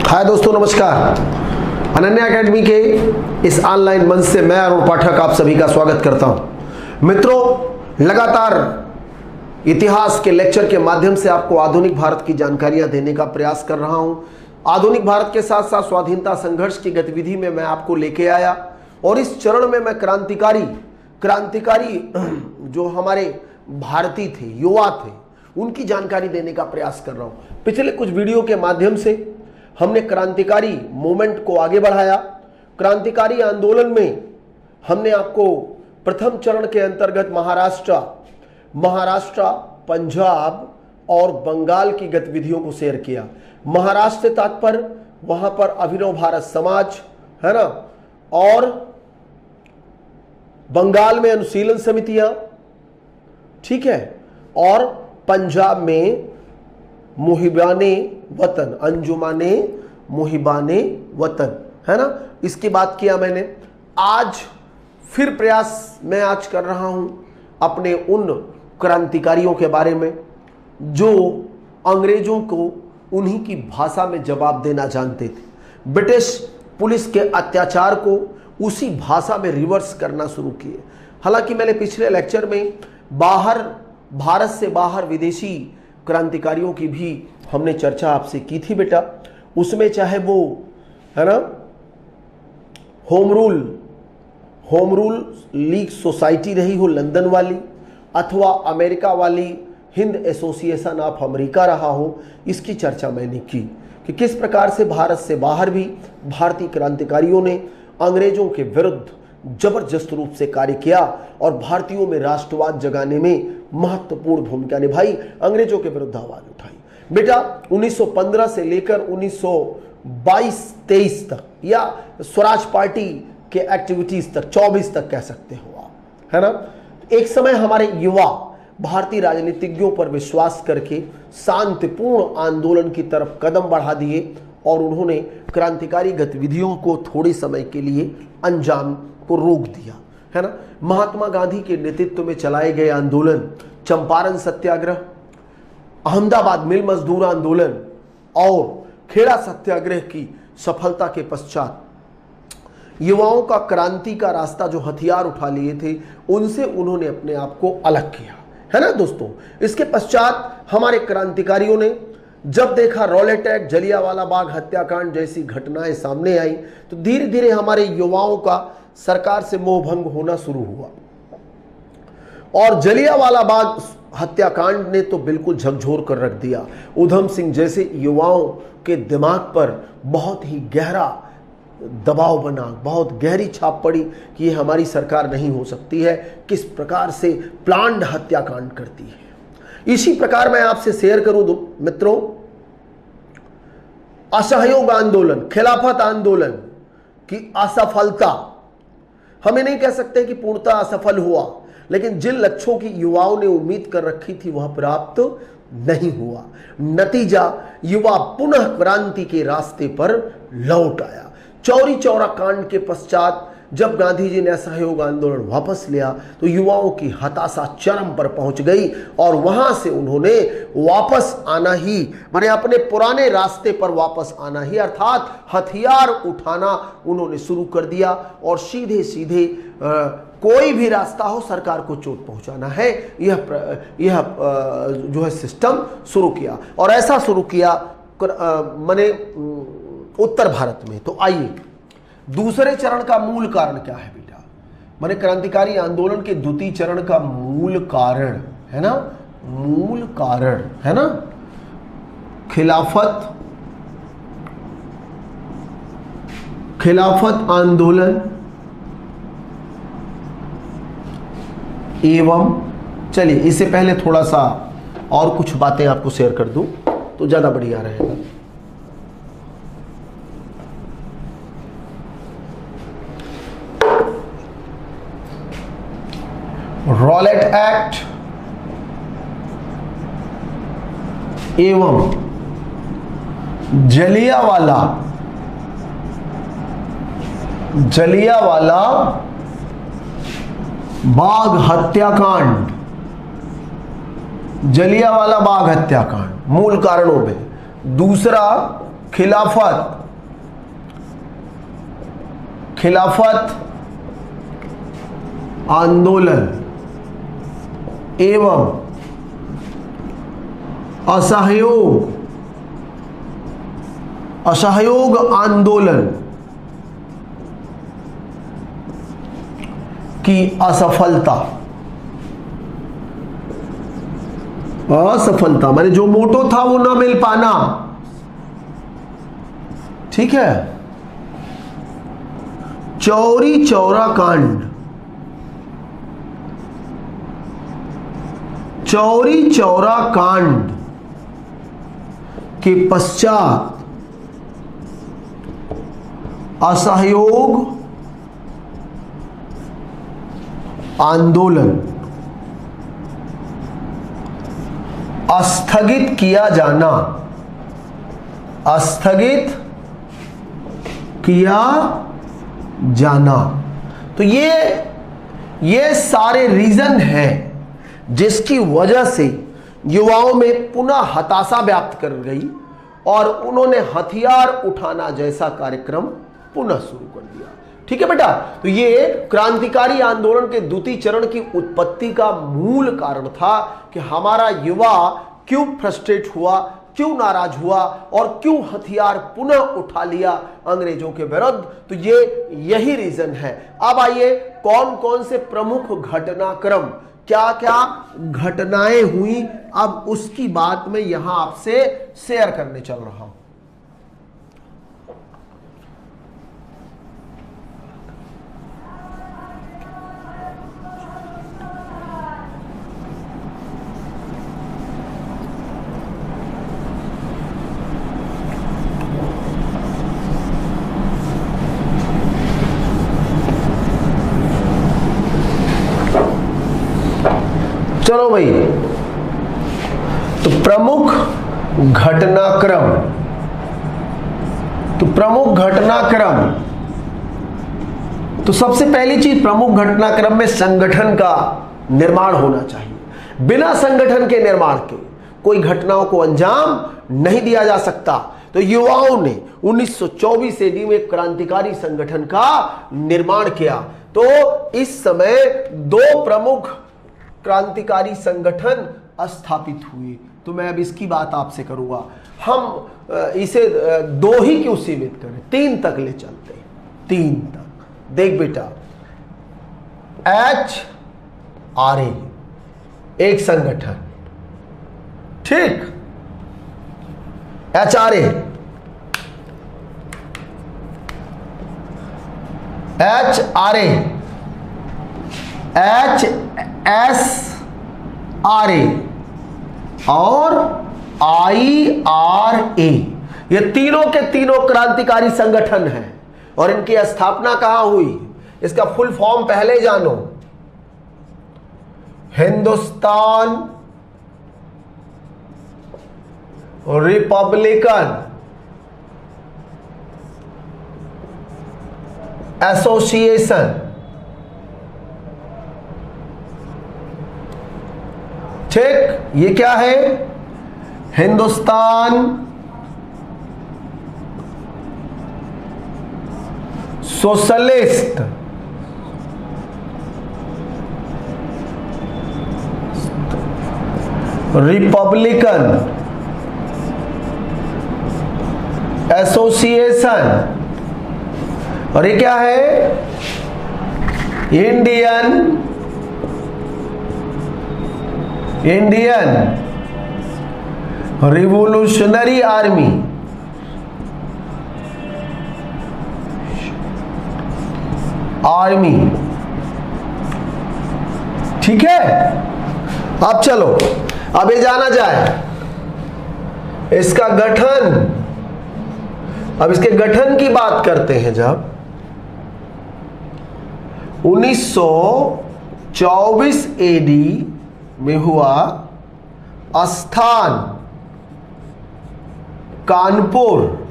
हाय दोस्तों, नमस्कार। अनन्या एकेडमी के इस ऑनलाइन मंच से मैं अरुण पाठक आप सभी का स्वागत करता हूं। मित्रों, लगातार इतिहास के लेक्चर के माध्यम से आपको आधुनिक भारत की जानकारियां देने का प्रयास कर रहा हूं। आधुनिक भारत के साथ साथ स्वाधीनता संघर्ष की गतिविधि में मैं आपको लेके आया और इस चरण में मैं क्रांतिकारी जो हमारे भारतीय थे, युवा थे, उनकी जानकारी देने का प्रयास कर रहा हूं। पिछले कुछ वीडियो के माध्यम से हमने क्रांतिकारी मूवमेंट को आगे बढ़ाया। क्रांतिकारी आंदोलन में हमने आपको प्रथम चरण के अंतर्गत महाराष्ट्र, पंजाब और बंगाल की गतिविधियों को शेयर किया। महाराष्ट्र से तात्पर्य वहां पर अभिनव भारत समाज है ना, और बंगाल में अनुशीलन समितियां, ठीक है, और पंजाब में मुहिबाने वतन, अंजुमाने मुहिबाने वतन, है ना, इसकी बात किया मैंने। आज फिर प्रयास मैं आज कर रहा हूं अपने उन क्रांतिकारियों के बारे में जो अंग्रेजों को उन्हीं की भाषा में जवाब देना जानते थे। ब्रिटिश पुलिस के अत्याचार को उसी भाषा में रिवर्स करना शुरू किए। हालांकि मैंने पिछले लेक्चर में भारत से बाहर विदेशी क्रांतिकारियों की भी हमने चर्चा आपसे की थी बेटा। उसमें चाहे वो है ना होम रूल लीग सोसाइटी रही हो लंदन वाली, अथवा अमेरिका वाली हिंद एसोसिएशन ऑफ अमेरिका रहा हो, इसकी चर्चा मैंने की कि किस प्रकार से भारत से बाहर भी भारतीय क्रांतिकारियों ने अंग्रेजों के विरुद्ध जबरदस्त रूप से कार्य किया और भारतीयों में राष्ट्रवाद जगाने में महत्वपूर्ण भूमिका निभाई, अंग्रेजों के विरुद्ध आवाज उठाई। बेटा 1915 से लेकर 1922-23 तक, या स्वराज पार्टी के एक्टिविटीज तक, 24 तक कह सकते हो आप, है ना, एक समय हमारे युवा भारतीय राजनीतिज्ञों पर विश्वास करके शांतिपूर्ण आंदोलन की तरफ कदम बढ़ा दिए और उन्होंने क्रांतिकारी गतिविधियों को थोड़े समय के लिए अंजाम को रोक दिया, है ना। महात्मा गांधी के नेतृत्व में चलाए गए आंदोलन, चंपारण सत्याग्रह, अहमदाबाद मिल मजदूर आंदोलन और खेड़ा सत्याग्रह की सफलता के पश्चात युवाओं का क्रांति का रास्ता जो हथियार उठा लिए थे, उनसे उन्होंने अपने आप को अलग किया, है ना दोस्तों। इसके पश्चात हमारे क्रांतिकारियों ने जब देखा रॉलेट एक्ट, जलियांवाला बाग हत्याकांड जैसी घटनाएं सामने आई, तो धीरे धीरे हमारे युवाओं का सरकार से मोहभंग होना शुरू हुआ और जलियांवाला बाग हत्याकांड ने तो बिल्कुल झकझोर कर रख दिया। उधम सिंह जैसे युवाओं के दिमाग पर बहुत ही गहरा दबाव बना, बहुत गहरी छाप पड़ी कि ये हमारी सरकार नहीं हो सकती है, किस प्रकार से प्लान्ड हत्याकांड करती है। इसी प्रकार मैं आपसे शेयर करूं मित्रों, असहयोग आंदोलन, खिलाफत आंदोलन की असफलता, हमें नहीं कह सकते कि पूर्णतः असफल हुआ, लेकिन जिन लक्ष्यों की युवाओं ने उम्मीद कर रखी थी वह प्राप्त नहीं हुआ। नतीजा, युवा पुनः क्रांति के रास्ते पर लौट आया। चौरी चौरा कांड के पश्चात जब गांधी जी ने असहयोग आंदोलन वापस लिया तो युवाओं की हताशा चरम पर पहुंच गई और वहां से उन्होंने वापस आना ही, माने अपने पुराने रास्ते पर वापस आना ही, अर्थात हथियार उठाना उन्होंने शुरू कर दिया और सीधे सीधे कोई भी रास्ता हो सरकार को चोट पहुंचाना है, यह जो है सिस्टम शुरू किया। और ऐसा शुरू किया माने उत्तर भारत में। तो आइए, दूसरे चरण का मूल कारण क्या है बेटा, माने क्रांतिकारी आंदोलन के द्वितीय चरण का मूल कारण है ना, मूल कारण है ना, खिलाफत आंदोलन एवं, चलिए इससे पहले थोड़ा सा और कुछ बातें आपको शेयर कर दूं तो ज्यादा बढ़िया रहेगा। रॉलेट एक्ट एवं जलियांवाला बाग हत्याकांड, जलियांवाला बाग हत्याकांड मूल कारणों में। दूसरा खिलाफत खिलाफत आंदोलन एवं असहयोग आंदोलन की असफलता माने जो मोटो था वो ना मिल पाना, ठीक है। चौरी चौरा कांड, चौरी चौरा कांड के पश्चात असहयोग आंदोलन स्थगित किया जाना, स्थगित किया जाना। तो ये सारे रीजन हैं जिसकी वजह से युवाओं में पुनः हताशा व्याप्त कर गई और उन्होंने हथियार उठाना जैसा कार्यक्रम पुनः शुरू कर दिया। ठीक है बेटा, तो ये क्रांतिकारी आंदोलन के द्वितीय चरण की उत्पत्ति का मूल कारण था कि हमारा युवा क्यों फ्रस्ट्रेट हुआ, क्यों नाराज हुआ और क्यों हथियार पुनः उठा लिया अंग्रेजों के विरुद्ध। तो यही रीजन है। अब आइए कौन कौन से प्रमुख घटनाक्रम, क्या क्या घटनाएं हुई, अब उसकी बात मैं यहां आपसे शेयर करने चल रहा हूं। चलो भाई, तो प्रमुख घटनाक्रम, तो सबसे पहली चीज प्रमुख घटनाक्रम में संगठन का निर्माण होना चाहिए। बिना संगठन के निर्माण के कोई घटनाओं को अंजाम नहीं दिया जा सकता। तो युवाओं ने 1924 ईस्वी में क्रांतिकारी संगठन का निर्माण किया। तो इस समय दो प्रमुख क्रांतिकारी संगठन स्थापित हुए। तो मैं अब इसकी बात आपसे करूंगा। हम इसे दो ही क्यों सीमित करें, 3 तक ले चलते हैं। 3 तक देख बेटा, HRA एक संगठन, ठीक, HRA, HSRA और IRA, ये तीनों के तीनों क्रांतिकारी संगठन हैं। और इनकी स्थापना कहां हुई, इसका फुल फॉर्म पहले जानो। हिंदुस्तान रिपब्लिकन एसोसिएशन, ठीक, ये क्या है, हिंदुस्तान सोशलिस्ट रिपब्लिकन एसोसिएशन, और ये क्या है, इंडियन रिवोल्यूशनरी आर्मी, ठीक है। अब चलो, अब ये जाना जाए इसका गठन। अब इसके गठन की बात करते हैं। जब 1924 AD में हुआ, स्थान कानपुर,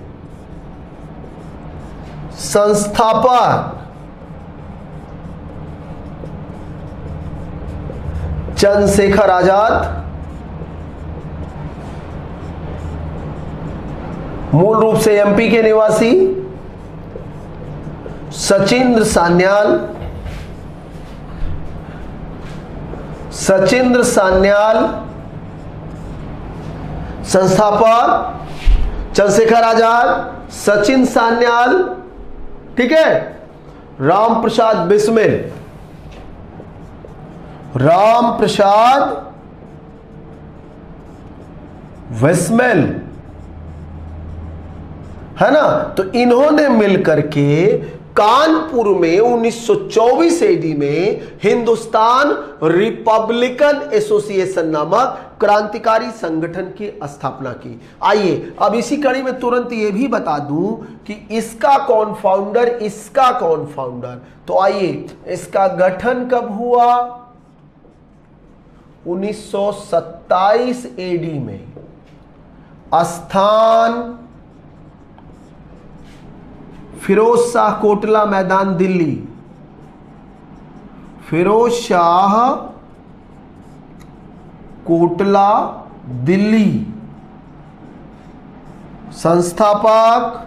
संस्थापक चंद्रशेखर आजाद, मूल रूप से MP के निवासी, सचिंद्र सान्याल, सचिंद्र सान्याल संस्थापक चंद्रशेखर आजाद, सचिन सान्याल, ठीक है। राम प्रसाद बिस्मिल, राम प्रसाद बिस्मिल, है ना। तो इन्होंने मिलकर के कानपुर में 1924 एडी में हिंदुस्तान रिपब्लिकन एसोसिएशन नामक क्रांतिकारी संगठन की स्थापना की। आइए अब इसी कड़ी में तुरंत ये भी बता दूं कि इसका कौन फाउंडर, इसका कौन फाउंडर। तो आइए, इसका गठन कब हुआ? 1927 एडी में। स्थान फिरोज शाह कोटला मैदान दिल्ली, फिरोज शाह कोटला दिल्ली। संस्थापक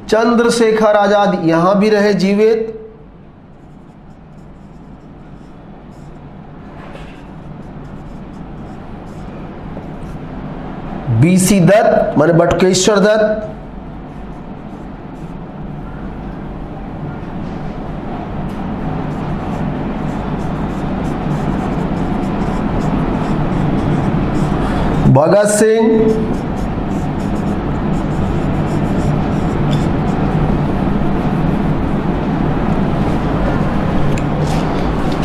चंद्रशेखर आजाद, यहां भी रहे जीवित। बीसी दत्त माने बटुकेश्वर दत्त, भगत सिंह,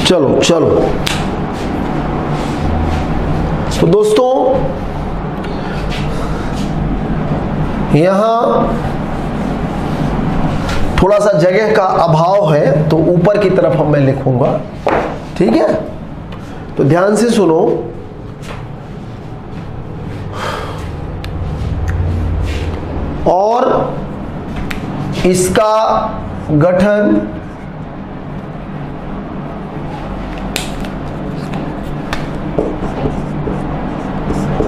चलो चलो। तो दोस्तों यहां थोड़ा सा जगह का अभाव है तो ऊपर की तरफ मैं लिखूंगा, ठीक है। तो ध्यान से सुनो। और इसका गठन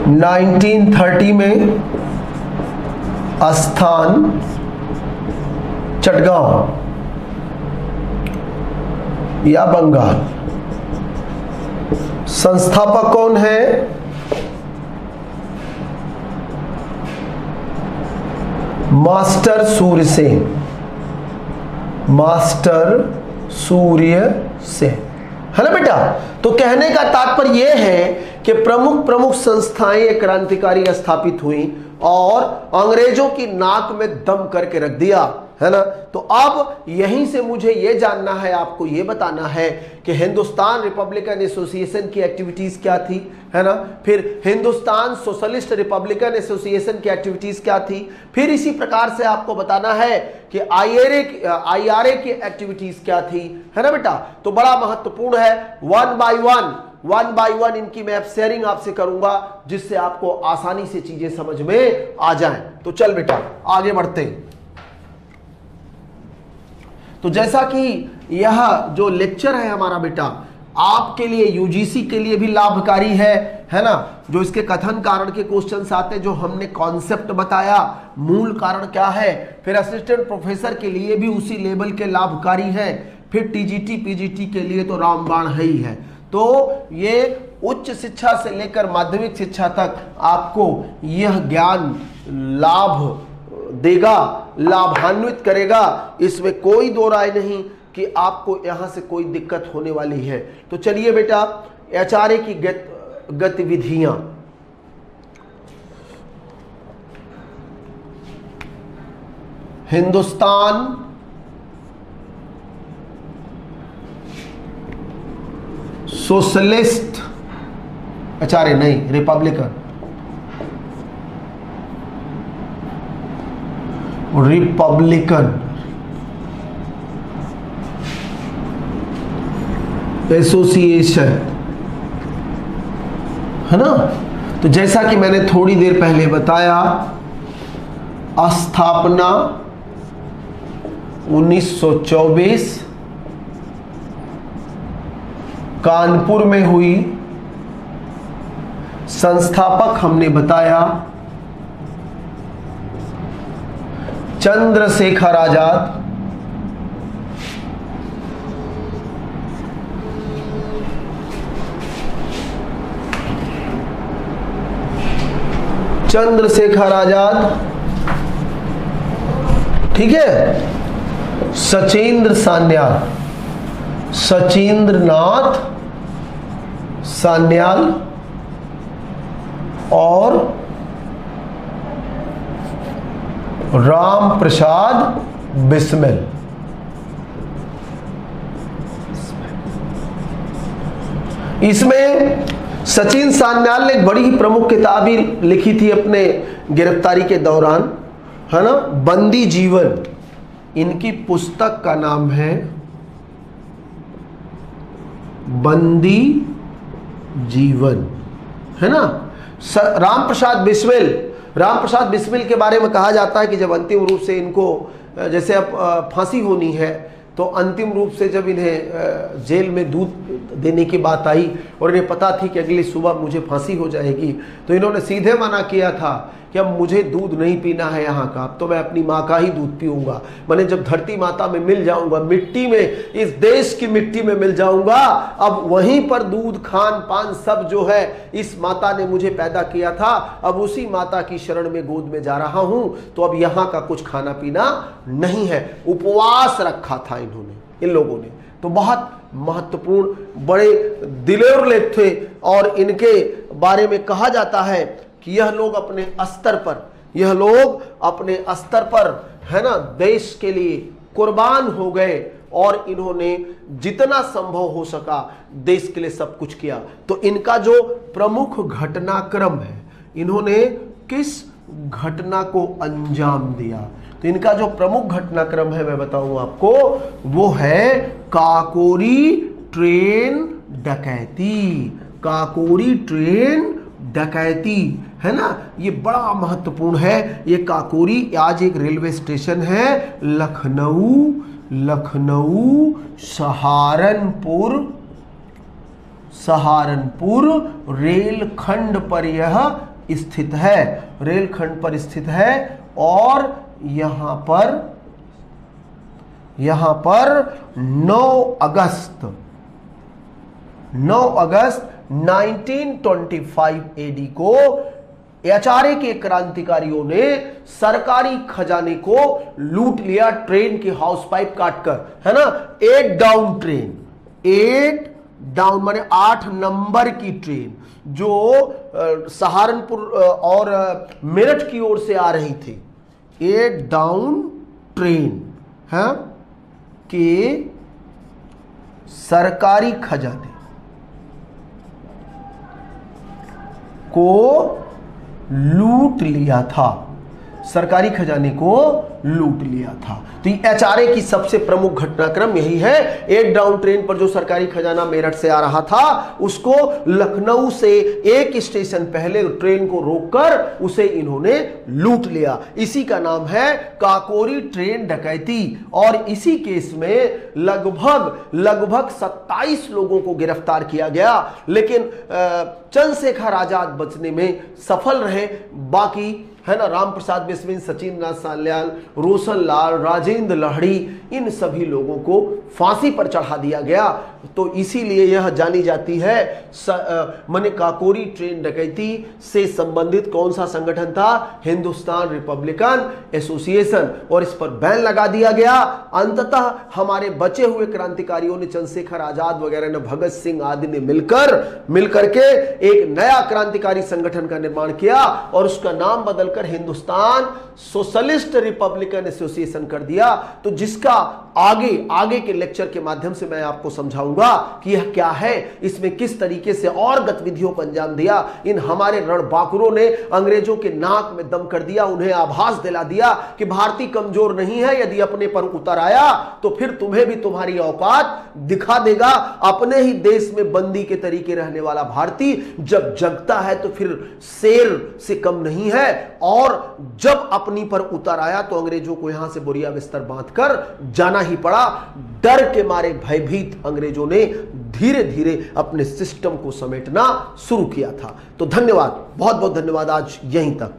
1930 में, स्थान चटगांव या बंगाल। संस्थापक कौन है? मास्टर सूर्य सेन, मास्टर सूर्य सेन, है ना बेटा। तो कहने का तात्पर्य यह है कि प्रमुख प्रमुख संस्थाएं क्रांतिकारी स्थापित हुई और अंग्रेजों की नाक में दम करके रख दिया, है ना। तो अब यहीं से मुझे यह जानना है, आपको यह बताना है कि हिंदुस्तान रिपब्लिकन एसोसिएशन की एक्टिविटीज क्या थी, है ना। फिर हिंदुस्तान सोशलिस्ट रिपब्लिकन एसोसिएशन की एक्टिविटीज क्या थी। फिर इसी प्रकार से आपको बताना है कि आईआरए की एक्टिविटीज क्या थी, है ना बेटा। तो बड़ा महत्वपूर्ण है। वन बाय वन इनकी मैं शेयरिंग आपसे करूंगा, जिससे आपको आसानी से चीजें समझ में आ जाएं। तो चल बेटा आगे बढ़ते हैं। तो जैसा कि यह जो लेक्चर है हमारा बेटा आपके लिए यूजीसी के लिए भी लाभकारी है ना। जो इसके कथन कारण के क्वेश्चंस आते हैं, जो हमने कॉन्सेप्ट बताया, मूल कारण क्या है, फिर असिस्टेंट प्रोफेसर के लिए भी उसी लेवल के लाभकारी है, फिर टीजीटी पीजीटी के लिए तो रामबाण है ही है। तो ये उच्च शिक्षा से लेकर माध्यमिक शिक्षा तक आपको यह ज्ञान लाभ देगा, लाभान्वित करेगा, इसमें कोई दो राय नहीं कि आपको यहां से कोई दिक्कत होने वाली है। तो चलिए बेटा एचआरए की गतिविधियां। हिंदुस्तान सोशलिस्ट एचआरए नहीं, रिपब्लिकन एसोसिएशन, है ना। तो जैसा कि मैंने थोड़ी देर पहले बताया, स्थापना 1924 कानपुर में हुई। संस्थापक हमने बताया चंद्रशेखर आजाद, चंद्रशेखर आजाद, ठीक है, सचिंद्र सान्याल, सचिंद्रनाथ सान्याल और राम प्रसाद बिस्मिल। इसमें सचिन सान्याल ने एक बड़ी ही प्रमुख किताब ही लिखी थी अपने गिरफ्तारी के दौरान, है ना, बंदी जीवन। इनकी पुस्तक का नाम है बंदी जीवन, है ना। राम प्रसाद बिस्मिल के बारे में कहा जाता है कि जब अंतिम रूप से इनको जैसे अब फांसी होनी है, तो अंतिम रूप से जब इन्हें जेल में दूध देने की बात आई और इन्हें पता थी कि अगली सुबह मुझे फांसी हो जाएगी, तो इन्होंने सीधे मना किया था कि अब मुझे दूध नहीं पीना है यहाँ का, अब तो मैं अपनी माँ का ही दूध पीऊंगा। मैंने जब धरती माता में मिल जाऊंगा, मिट्टी में, इस देश की मिट्टी में मिल जाऊंगा, अब वहीं पर दूध, खान पान सब जो है इस माता ने मुझे पैदा किया था, अब उसी माता की शरण में गोद में जा रहा हूं, तो अब यहाँ का कुछ खाना पीना नहीं है। उपवास रखा था इन्होंने, इन लोगों ने। तो बहुत महत्वपूर्ण, बड़े दिलेर लोग थे और इनके बारे में कहा जाता है कि यह लोग अपने स्तर पर, है ना, देश के लिए कुर्बान हो गए और इन्होंने जितना संभव हो सका देश के लिए सब कुछ किया। तो इनका जो प्रमुख घटनाक्रम है, इन्होंने किस घटना को अंजाम दिया, तो इनका जो प्रमुख घटनाक्रम है मैं बताऊं आपको, वो है काकोरी ट्रेन डकैती। काकोरी ट्रेन डकैती, है ना, ये बड़ा महत्वपूर्ण है। ये काकोरी आज एक रेलवे स्टेशन है, लखनऊ सहारनपुर रेलखंड पर यह स्थित है, रेलखंड पर स्थित है। और यहां पर 9 अगस्त 1925 एडी को एचआरए के क्रांतिकारियों ने सरकारी खजाने को लूट लिया, ट्रेन की हाउस पाइप काटकर, है ना। 8 डाउन ट्रेन, 8 डाउन माने 8 नंबर की ट्रेन जो सहारनपुर और मेरठ की ओर से आ रही थी, 8 डाउन ट्रेन है कि सरकारी खजाने को लूट लिया था, सरकारी खजाने को लूट लिया था। तो एचआरए की सबसे प्रमुख घटनाक्रम यही है। 8 डाउन ट्रेन पर जो सरकारी खजाना मेरठ से आ रहा था, उसको लखनऊ से एक स्टेशन पहले ट्रेन को रोककर उसे इन्होंने लूट लिया। इसी का नाम है काकोरी ट्रेन डकैती। और इसी केस में लगभग 27 लोगों को गिरफ्तार किया गया, लेकिन चंद्रशेखर आजाद बचने में सफल रहे। बाकी, है ना, राम प्रसाद बिस्मिल, सचिंद्रनाथ सान्याल, रोशन लाल, राजेंद्र लाहिड़ी, इन सभी लोगों को फांसी पर चढ़ा दिया गया। तो इसीलिए यह जानी जाती है, माने काकोरी ट्रेन डकैती से संबंधित कौन सा संगठन था? हिंदुस्तान रिपब्लिकन एसोसिएशन, और इस पर बैन लगा दिया गया। अंततः हमारे बचे हुए क्रांतिकारियों ने, चंद्रशेखर आजाद वगैरह ने, भगत सिंह आदि ने मिलकर के एक नया क्रांतिकारी संगठन का निर्माण किया और उसका नाम बदलकर हिंदुस्तान सोशलिस्ट रिपब्लिकन एसोसिएशन कर दिया। तो जिसका आगे के लेक्चर के माध्यम से मैं आपको समझाऊंगा कि यह क्या है, इसमें किस तरीके से और गतिविधियों को अंजाम दिया। इन हमारे रणबांकुरों ने अंग्रेजों के नाक में दम कर दिया, उन्हें आभास दिला दिया कि भारतीय कमजोर नहीं है, यदि अपने पर उतर आया तो फिर तुम्हें भी तुम्हारी औकात दिखा देगा। अपने ही देश में बंदी के तरीके रहने वाला भारतीय जब जगता है तो फिर शेर से कम नहीं है। और जब अपनी पर उतर आया तो अंग्रेजों को यहां से बोरिया बिस्तर बांधकर जाना ही पड़ा। डर के मारे भयभीत अंग्रेजों ने धीरे धीरे अपने सिस्टम को समेटना शुरू किया था। तो धन्यवाद, बहुत बहुत धन्यवाद, आज यहीं तक।